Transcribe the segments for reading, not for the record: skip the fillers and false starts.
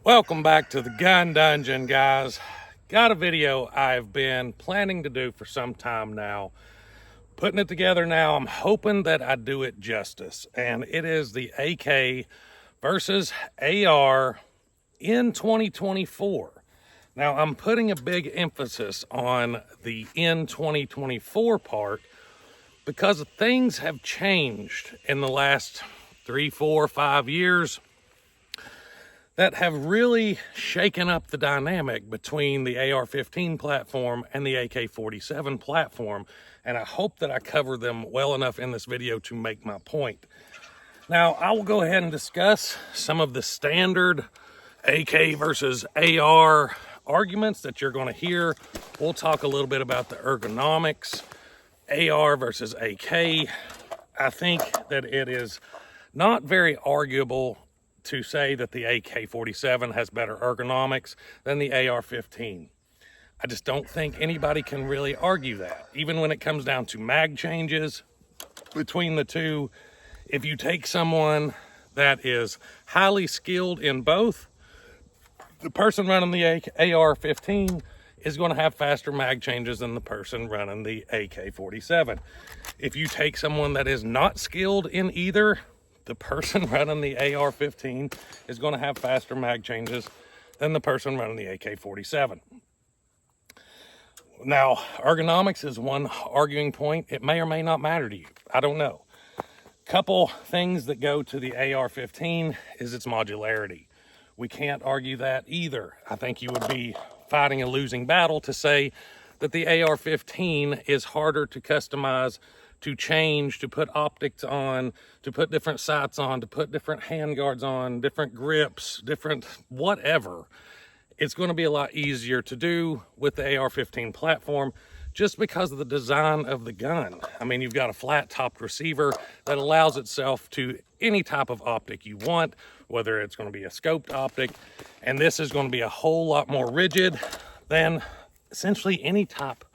Welcome back to the Gun Dungeon, guys. Got a video I've been planning to do for some time now. Putting it together now. I'm hoping that I do it justice. And it is the AK versus AR in 2024. Now, I'm putting a big emphasis on the in 2024 part because things have changed in the last 3, 4, 5 years that have really shaken up the dynamic between the AR-15 platform and the AK-47 platform. And I hope that I cover them well enough in this video to make my point. Now, I will go ahead and discuss some of the standard AK versus AR arguments that you're going to hear. We'll talk a little bit about the ergonomics, AR versus AK. I think that it is not very arguable to say that the AK-47 has better ergonomics than the AR-15. I just don't think anybody can really argue that. Even when it comes down to mag changes between the two, if you take someone that is highly skilled in both, the person running the AR-15 is going to have faster mag changes than the person running the AK-47. If you take someone that is not skilled in either, the person running the AR-15 is going to have faster mag changes than the person running the AK-47. Now, ergonomics is one arguing point. It may or may not matter to you. I don't know. Couple things that go to the AR-15 is its modularity. We can't argue that either. I think you would be fighting a losing battle to say that the AR-15 is harder to customize, to change, to put optics on, to put different sights on, to put different handguards on, different grips, different whatever. It's going to be a lot easier to do with the AR-15 platform just because of the design of the gun. I mean, you've got a flat-topped receiver that allows itself to any type of optic you want, whether it's going to be a scoped optic, and this is going to be a whole lot more rigid than essentially any type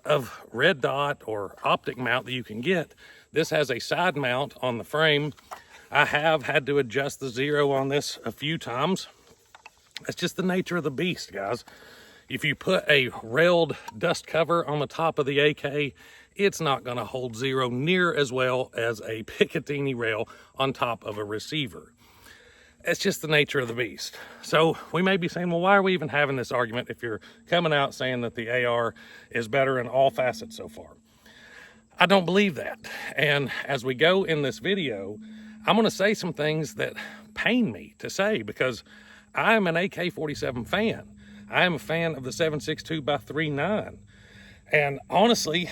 of red dot or optic mount that you can get. This has a side mount on the frame. I have had to adjust the zero on this a few times. That's just the nature of the beast, guys. If you put a railed dust cover on the top of the AK, it's not going to hold zero near as well as a Picatinny rail on top of a receiver. It's just the nature of the beast. So we may be saying, well, why are we even having this argument if you're coming out saying that the AR is better in all facets so far? I don't believe that. And as we go in this video, I'm going to say some things that pain me to say because I am an AK-47 fan. I am a fan of the 7.62x3.9. And honestly,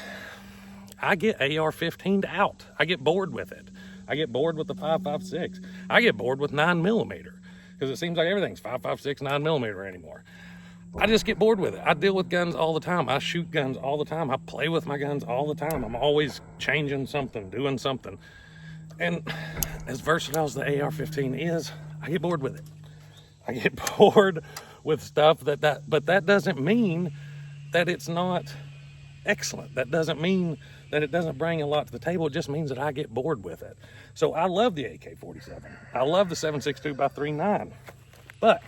I get AR-15'd out. I get bored with it. I get bored with the 5.56. I get bored with 9mm because it seems like everything's 5.56, 9mm anymore. I just get bored with it. I deal with guns all the time. I shoot guns all the time. I play with my guns all the time. I'm always changing something, doing something. And as versatile as the AR-15 is, I get bored with it. I get bored with stuff but that doesn't mean that it's not excellent. That doesn't mean that it doesn't bring a lot to the table. It just means that I get bored with it. So I love the AK-47. I love the 7.62x3.9. But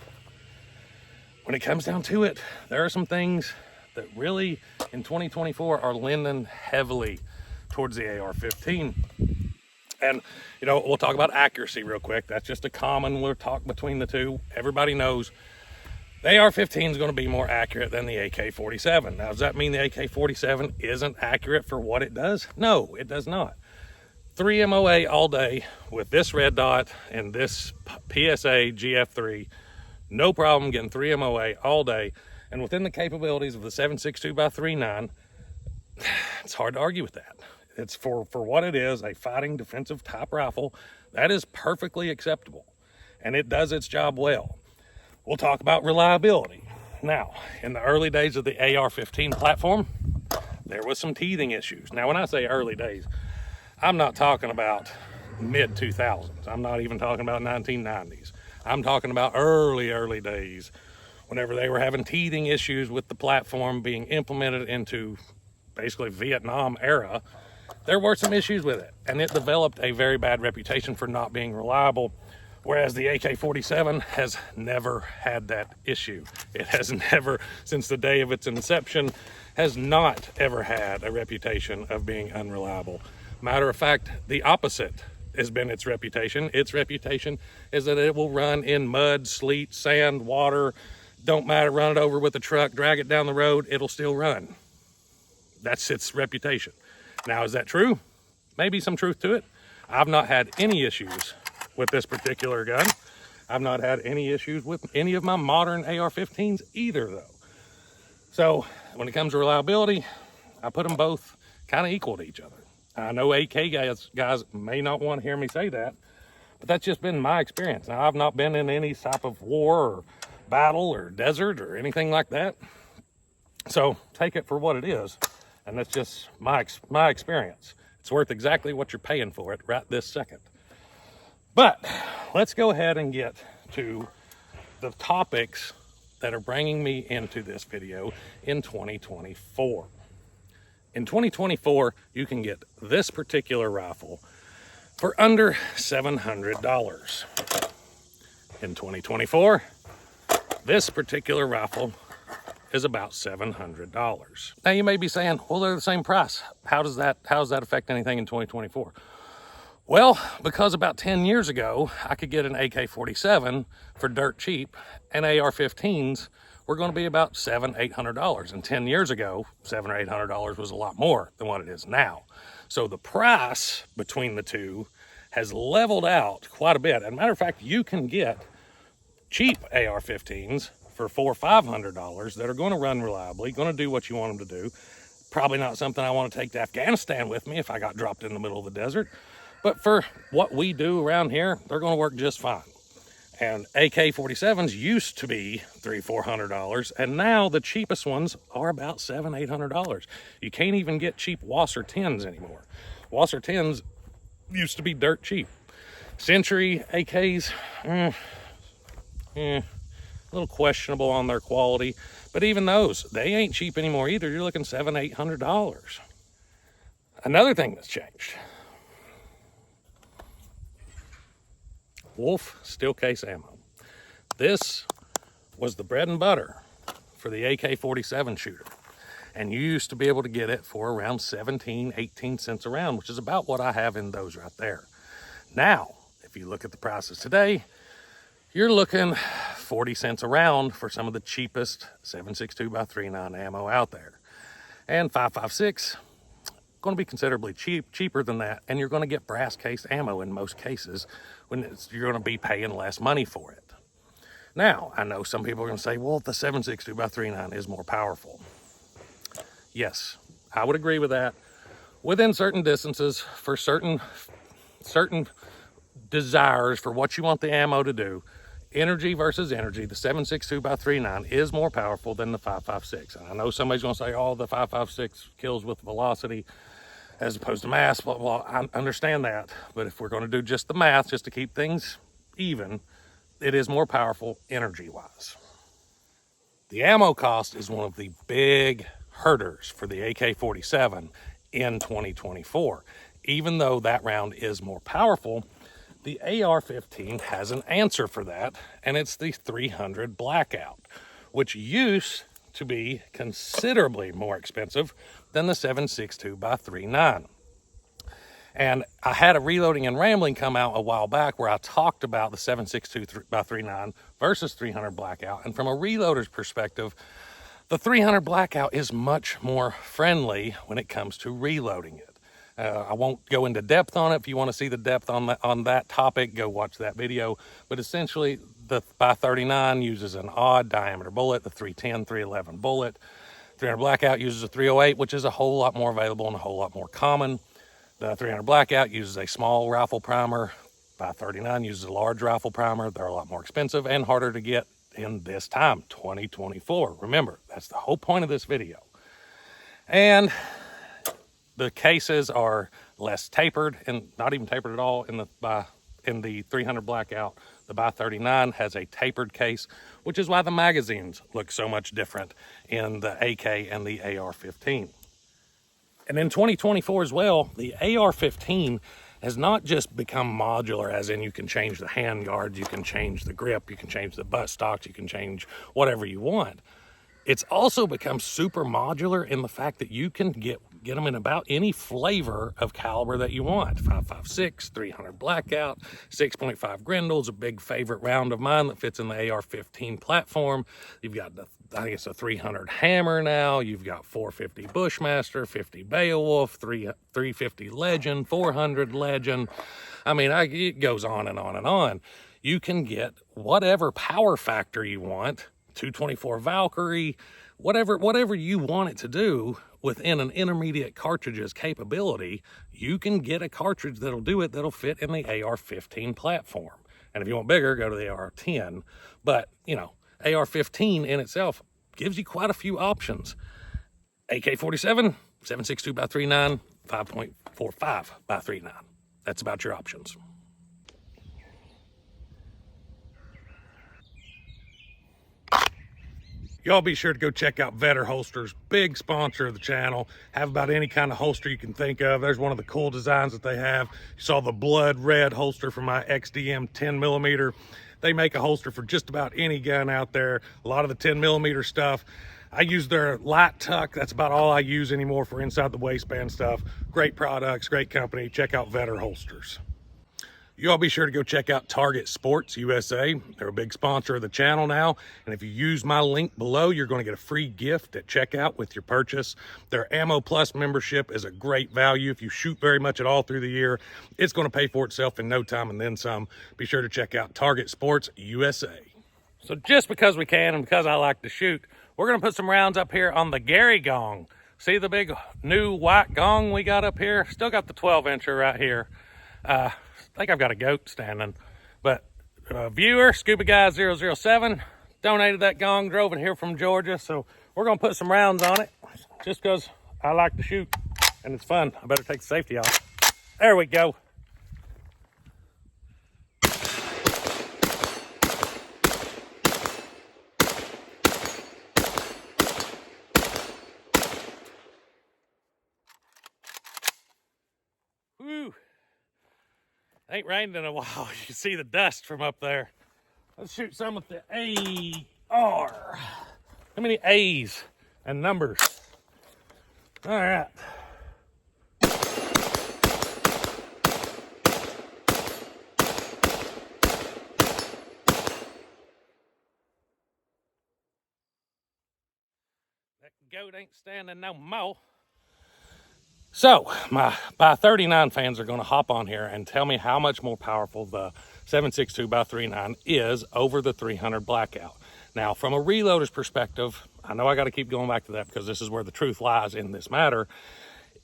when it comes down to it, there are some things that really in 2024 are leaning heavily towards the AR-15. And, you know, we'll talk about accuracy real quick. That's just a common talk between the two. Everybody knows the AR-15 is going to be more accurate than the AK-47. Now, does that mean the AK-47 isn't accurate for what it does? No, it does not. 3 MOA all day with this red dot and this PSA GF3. No problem getting 3 MOA all day. And within the capabilities of the 7.62x3.9, it's hard to argue with that. It's for what it is, a fighting defensive type rifle. That is perfectly acceptable. And it does its job well. We'll talk about reliability. Now, in the early days of the AR-15 platform, there was some teething issues. Now, when I say early days, I'm not talking about mid-2000s. I'm not even talking about 1990s. I'm talking about early days, whenever they were having teething issues with the platform being implemented into basically Vietnam era. There were some issues with it, and it developed a very bad reputation for not being reliable Whereas the AK-47 has never had that issue. It has never, since the day of its inception, has not ever had a reputation of being unreliable. Matter of fact, the opposite has been its reputation. Its reputation is that it will run in mud, sleet, sand, water, don't matter, run it over with a truck, drag it down the road, it'll still run. That's its reputation. Now, is that true? Maybe some truth to it. I've not had any issues with this particular gun. I've not had any issues with any of my modern AR-15s either, though. So when it comes to reliability, I put them both kind of equal to each other. I know AK guys may not want to hear me say that, but that's just been my experience. Now, I've not been in any type of war or battle or desert or anything like that. So take it for what it is. And that's just my experience. It's worth exactly what you're paying for it right this second. But let's go ahead and get to the topics that are bringing me into this video in 2024. In 2024, you can get this particular rifle for under $700. In 2024, this particular rifle is about $700. Now you may be saying, well, they're the same price. How does that affect anything in 2024? Well, because about 10 years ago, I could get an AK-47 for dirt cheap, and AR-15s were going to be about $700-800. And 10 years ago, $700 or $800 was a lot more than what it is now. So the price between the two has leveled out quite a bit. As a matter of fact, you can get cheap AR-15s for $400 or $500 that are going to run reliably, going to do what you want them to do. Probably not something I want to take to Afghanistan with me if I got dropped in the middle of the desert. But for what we do around here, they're going to work just fine. And AK-47s used to be $300-400, and now the cheapest ones are about $700-800. You can't even get cheap Wasser 10s anymore. Wasser 10s used to be dirt cheap. Century AKs, a little questionable on their quality, but even those, they ain't cheap anymore either. You're looking $700-800. Another thing that's changed: Wolf steel case ammo. This was the bread and butter for the AK-47 shooter, and you used to be able to get it for around 17-18 cents a round, which is about what I have in those right there. Now, if you look at the prices today, you're looking 40 cents a round for some of the cheapest 7.62x3.9 ammo out there, and 5.56 going to be considerably cheaper than that, and you're going to get brass case ammo in most cases when you're going to be paying less money for it. Now, I know some people are going to say, well, the 7.62x3.9 is more powerful. Yes, I would agree with that. Within certain distances, for certain desires for what you want the ammo to do, energy versus energy, the 7.62x3.9 is more powerful than the 5.56. And I know somebody's going to say, oh, the 5.56 kills with velocity as opposed to mass. Well, I understand that. But if we're going to do just the math, just to keep things even, it is more powerful energy-wise. The ammo cost is one of the big hurters for the AK-47 in 2024. Even though that round is more powerful, the AR-15 has an answer for that, and it's the 300 Blackout, which used to be considerably more expensive than the 7.62x3.9. And I had a Reloading and Rambling come out a while back where I talked about the 7.62x3.9 versus 300 Blackout. And from a reloader's perspective, the 300 Blackout is much more friendly when it comes to reloading it. I won't go into depth on it. If you want to see the depth on that topic, go watch that video. But essentially, the 5.39 uses an odd diameter bullet, the 310, 311 bullet. 300 Blackout uses a 308, which is a whole lot more available and a whole lot more common. The 300 Blackout uses a small rifle primer. 5.39 uses a large rifle primer. They're a lot more expensive and harder to get in this time, 2024. Remember, that's the whole point of this video. And the cases are less tapered, and not even tapered at all in the 300 Blackout. The 5.39 has a tapered case, which is why the magazines look so much different in the AK and the AR-15. And in 2024 as well, the AR-15 has not just become modular, as in you can change the hand guards, you can change the grip, you can change the butt stocks, you can change whatever you want. It's also become super modular in the fact that you can get them in about any flavor of caliber that you want. 5.56, 300 blackout, 6.5 Grendel's a big favorite round of mine that fits in the AR-15 platform. You've got I think it's a 300 hammer now. You've got 450 Bushmaster, 50 Beowulf, 350 Legend, 400 Legend. I mean, it goes on and on and on. You can get whatever power factor you want, 224 Valkyrie, whatever you want it to do within an intermediate cartridge's capability. You can get a cartridge that'll do it, that'll fit in the AR-15 platform. And if you want bigger, go to the AR-10. But, you know, AR-15 in itself gives you quite a few options. AK-47, 7.62x39, 5.45x39. That's about your options. Y'all be sure to go check out Vetter Holsters, big sponsor of the channel. Have about any kind of holster you can think of. There's one of the cool designs that they have. You saw the blood red holster for my XDM 10mm. They make a holster for just about any gun out there. A lot of the 10mm stuff. I use their light tuck. That's about all I use anymore for inside the waistband stuff. Great products, great company. Check out Vetter Holsters. You all be sure to go check out Target Sports USA. They're a big sponsor of the channel now. And if you use my link below, you're going to get a free gift at checkout with your purchase. Their Ammo Plus membership is a great value. If you shoot very much at all through the year, it's going to pay for itself in no time and then some. Be sure to check out Target Sports USA. So just because we can and because I like to shoot, we're going to put some rounds up here on the Gary gong. See the big new white gong we got up here? Still got the 12-incher right here. I think I've got a goat standing, but viewer, Scuba Guy 007, donated that gong, drove it here from Georgia. So we're going to put some rounds on it just because I like to shoot and it's fun. I better take the safety off. There we go. Whew. Ain't rained in a while. You can see the dust from up there. Let's shoot some with the AR. How many A's and numbers? All right. That goat ain't standing no more. So, my by 39 fans are going to hop on here and tell me how much more powerful the 7.62x39 is over the 300 Blackout. Now, from a reloader's perspective, I know I got to keep going back to that because this is where the truth lies in this matter.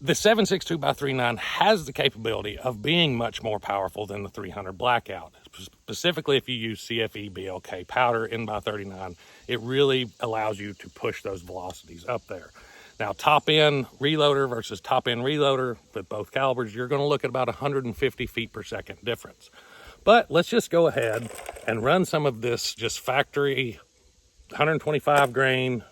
The 7.62x39 has the capability of being much more powerful than the 300 Blackout. Specifically, if you use CFE BLK powder in by 39, it really allows you to push those velocities up there. Now, top-end reloader versus top-end reloader with both calibers, you're going to look at about 150 feet per second difference. But let's just go ahead and run some of this just factory 125 grain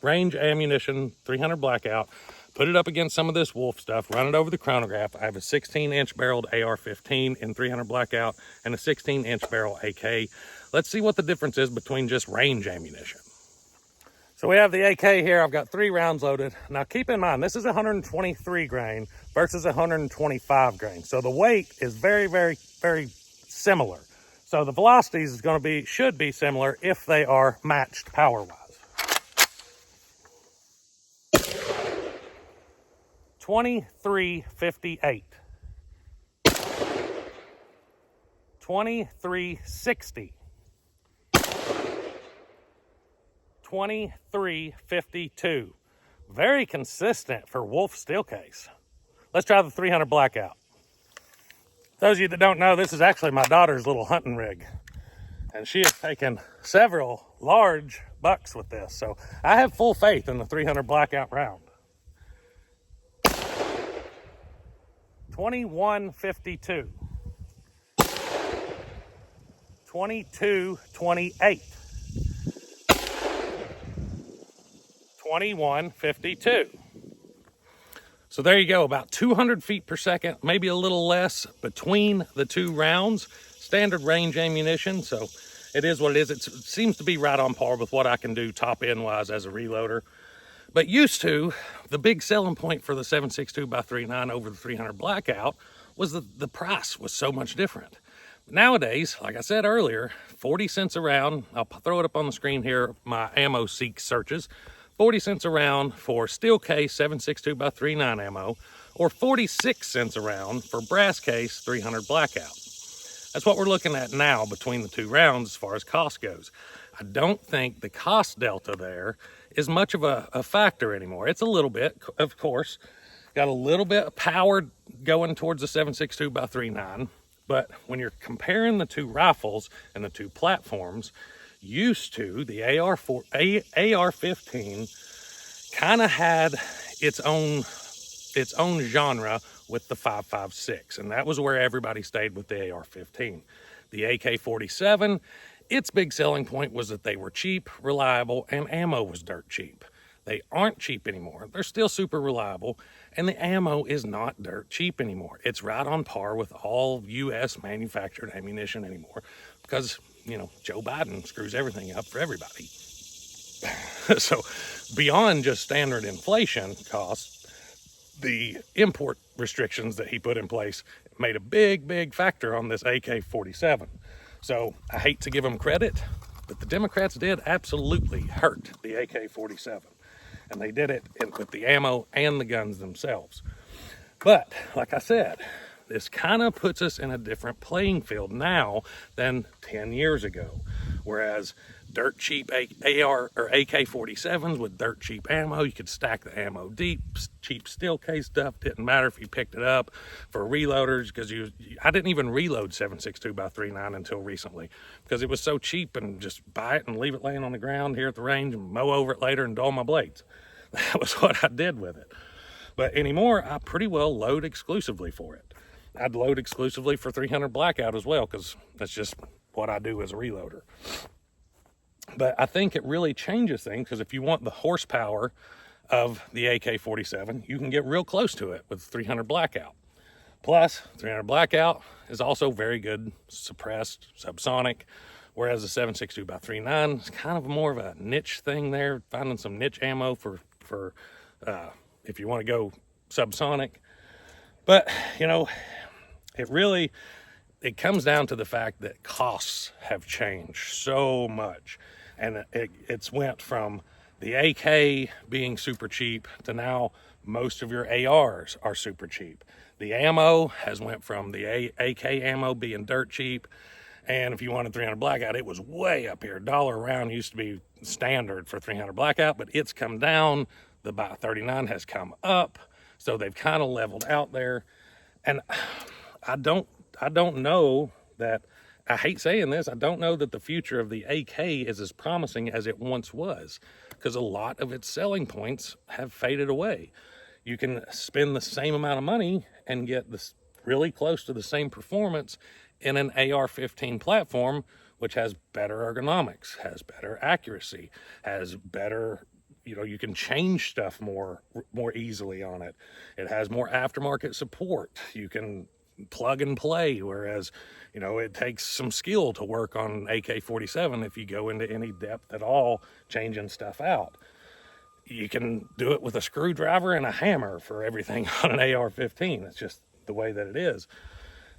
range ammunition, 300 Blackout, put it up against some of this Wolf stuff, run it over the chronograph. I have a 16-inch barreled AR-15 in 300 Blackout and a 16-inch barrel AK. Let's see what the difference is between just range ammunition. So we have the AK here. I've got 3 rounds loaded. Now keep in mind, this is 123 grain versus 125 grain. So the weight is very, very, very similar. So the velocities is going to be, should be similar if they are matched power-wise. 2358. 2360. 2352. Very consistent for Wolf steel case. Let's try the 300 Blackout. Those of you that don't know, this is actually my daughter's little hunting rig. And she has taken several large bucks with this. So I have full faith in the 300 Blackout round. 2152. 2228. 2152. So there you go, about 200 feet per second, maybe a little less between the two rounds. Standard range ammunition, so it is what it is. It seems to be right on par with what I can do top end wise as a reloader. But used to, the big selling point for the 7.62 by 3.9 over the 300 Blackout was the price was so much different. Nowadays, like I said earlier, 40 cents a round. I'll throw it up on the screen here, my ammo seek searches. 40 cents a round for steel case 7.62 by 3.9 ammo, or 46 cents a round for brass case 300 Blackout. That's what we're looking at now between the two rounds as far as cost goes. I don't think the cost delta there is much of a factor anymore. It's a little bit, of course. Got a little bit of power going towards the 7.62 by 3.9, but when you're comparing the two rifles and the two platforms, used to, the AR-15 kind of had its own genre with the 5.56, and that was where everybody stayed with the AR-15. The AK-47, its big selling point was that they were cheap, reliable, and ammo was dirt cheap. They aren't cheap anymore. They're still super reliable, and the ammo is not dirt cheap anymore. It's right on par with all U.S. manufactured ammunition anymore because, you know, Joe Biden screws everything up for everybody. So beyond just standard inflation costs, the import restrictions that he put in place made a big factor on this AK-47. So I hate to give him credit, but the Democrats did absolutely hurt the AK-47. And they did it with the ammo and the guns themselves. But like I said, this kind of puts us in a different playing field now than 10 years ago. Whereas dirt cheap AR or AK-47s with dirt cheap ammo, you could stack the ammo deep. Cheap steel case stuff didn't matter if you picked it up. For reloaders, because I didn't even reload 7.62 by 3.9 until recently because it was so cheap, and just buy it and leave it laying on the ground here at the range and mow over it later and dull my blades. That was what I did with it. But anymore, I pretty well load exclusively for it. I'd load exclusively for 300 Blackout as well, because that's just what I do as a reloader. But I think it really changes things, because if you want the horsepower of the AK-47, you can get real close to it with 300 Blackout. Plus, 300 Blackout is also very good suppressed, subsonic, whereas the 7.62 by 3.9 is kind of more of a niche thing there, finding some niche ammo for if you want to go subsonic. But, you know, it comes down to the fact that costs have changed so much. And it's went from the AK being super cheap to now most of your ARs are super cheap. The ammo has went from the AK ammo being dirt cheap, and if you wanted 300 Blackout, it was way up here. $1 a round used to be standard for 300 Blackout, but it's come down. The by 39 has come up, so they've kind of leveled out there. And I don't know that, I hate saying this, I don't know that the future of the AK is as promising as it once was, because a lot of its selling points have faded away. You can spend the same amount of money and get this really close to the same performance in an AR-15 platform, which has better ergonomics, has better accuracy, has better, you know, you can change stuff more easily on it. It has more aftermarket support. You can plug and play, whereas, you know, it takes some skill to work on AK-47 if you go into any depth at all changing stuff out. You can do it with a screwdriver and a hammer for everything on an AR-15. It's just the way that it is.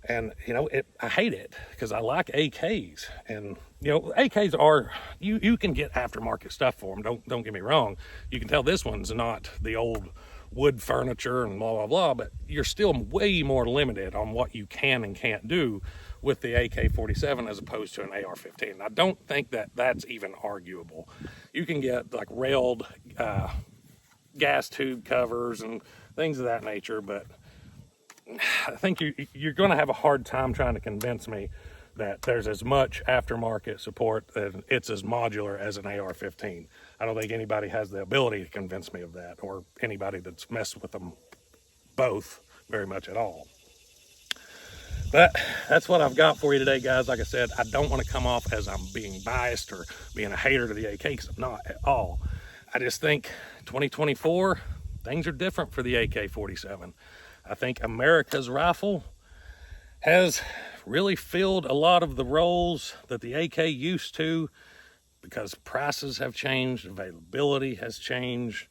And, you know, I hate it because I like AKs. And, you know, AKs are, you can get aftermarket stuff for them. Don't get me wrong. You can tell this one's not the old wood furniture and blah, blah, blah, but you're still way more limited on what you can and can't do with the AK-47 as opposed to an AR-15. And I don't think that that's even arguable. You can get like railed gas tube covers and things of that nature, but I think you're going to have a hard time trying to convince me that there's as much aftermarket support and it's as modular as an AR-15. I don't think anybody has the ability to convince me of that, or anybody that's messed with them both very much at all. But that's what I've got for you today, guys. Like I said, I don't want to come off as I'm being biased or being a hater to the AK, because I'm not at all. I just think 2024, Things are different for the AK-47. I think America's rifle has really filled a lot of the roles that the AK used to, because prices have changed, availability has changed.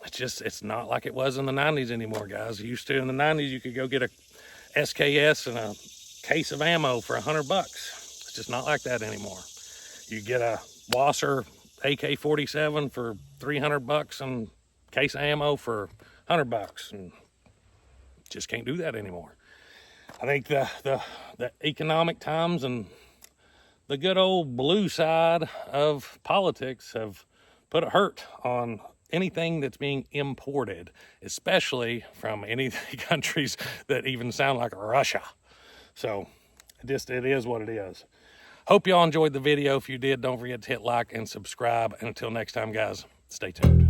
It's not like it was in the 90s anymore, guys. Used to in the 90s, you could go get a SKS and a case of ammo for $100. It's just not like that anymore. You get a Wasser AK-47 for $300 and case of ammo for $100, and just can't do that anymore. I think the economic times and the good old blue side of politics have put a hurt on anything that's being imported, especially from any countries that even sound like Russia. So it is what it is. Hope y'all enjoyed the video. If you did, don't forget to hit like and subscribe. And until next time, guys, stay tuned.